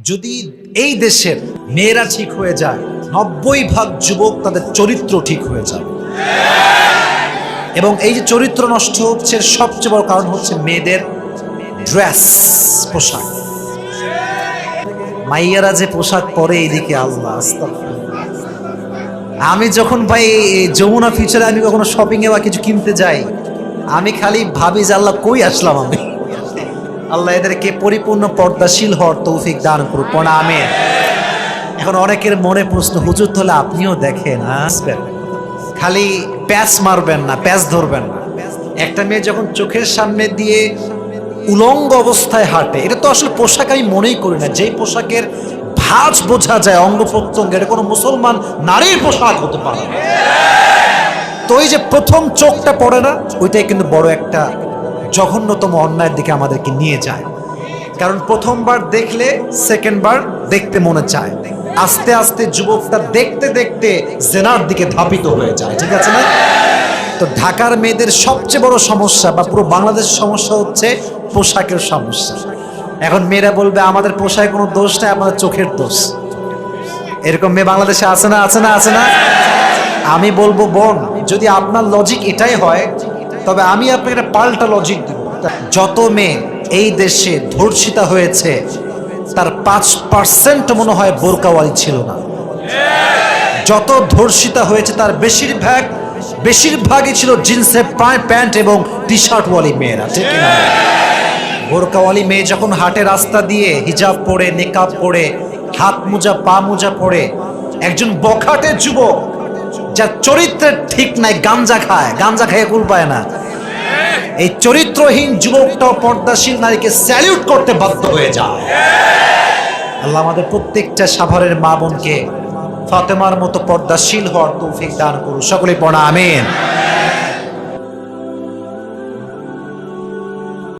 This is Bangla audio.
যদি এই দেশের মেয়েরা ঠিক হয়ে যায়, 90% যুবক তাদের চরিত্র ঠিক হয়ে যাবে। এবং এই যে চরিত্র নষ্ট হচ্ছে সবচেয়ে বড় কারণ হচ্ছে মেয়েদের ড্রেস, পোশাক। মাইয়ারা যে পোশাক পরে এইদিকে, আল্লাহ আস্তাগফিরুল্লাহ। আমি যখন ভাই যমুনা ফিউচারে আমি কখনো শপিং এ বা কিছু কিনতে যাই, আমি খালি ভাবি যে আল্লাহ কই আসলাম আমি। আল্লাহ এদেরকে পরিপূর্ণ পর্দাশীল হওয়ার তৌফিক দান করুক, পড়া আমিন। এখন অনেকের মনে প্রশ্ন, হুজুর তাহলে আপনিও দেখেন, খালি প্যাচ মারবেন না, প্যাচ ধরবেন না। একটা মেয়ে যখন চোখের সামনে দিয়ে উলঙ্গ অবস্থায় হাঁটে, এটা তো আসলে পোশাক আমি মনেই করি না। যেই পোশাকের ভাঁজ বোঝা যায় অঙ্গ প্রত্যঙ্গ, এটা কোনো মুসলমান নারীর পোশাক হতে পারে। তো এই যে প্রথম চোখটা পড়ে না, ওইটাই কিন্তু বড় একটা জঘন্যতম অন্যায়ের দিকে আমাদেরকে নিয়ে যায়। কারণ প্রথমবার দেখলে সেকেন্ড বার দেখতে মনে চায়, আস্তে আস্তে যুবকটা দেখতে দেখতে জেনার দিকে ধাবিত হয়ে যায়, ঠিক আছে না? তো ঢাকার মেয়েদের সবচেয়ে বড় সমস্যা বা পুরো বাংলাদেশের সমস্যা হচ্ছে পোশাকের সমস্যা। এখন মেয়েরা বলবে আমাদের পোশাকে কোনো দোষ নাই, আমাদের চোখের দোষ। এরকম মেয়ে বাংলাদেশে আছে না, আছে না, আছে না? আমি বলবো বোন, যদি আপনার লজিক এটাই হয়, তবে আমি আপনাকে একটা পাল্টা লজিক দিব। যত মেয়ে এই দেশে ধর্ষিতা হয়েছে, তার 5% মনে হয় বোরকাওয়ালি ছিল না। যত ধর্ষিতা হয়েছে তার বেশিরভাগই ছিল জিন্সের প্যান্ট এবং টি শার্টওয়ালি মেয়েরা, ঠিক না? বোরকাওয়ালি মেয়ে যখন হাঁটে রাস্তা দিয়ে, হিজাব পরে, নিকাব পরে, হাত মোজা পা মোজা পরে, একজন বখাটে যুবক যার চরিত্রের ঠিক নাই, গাঞ্জা খায় কুল পায় না, এই চরিত্রহীন যুবকটাও পর্দাশীল নারীকে স্যালিউট করতে বাধ্য হয়ে যায়। আল্লাহ আমাদের প্রত্যেকটা সাভারের মা বোনকে ফাতেমার মতো পর্দাশীল হওয়ার তৌফিক দান করুন, সকলেই পড়া আমিন।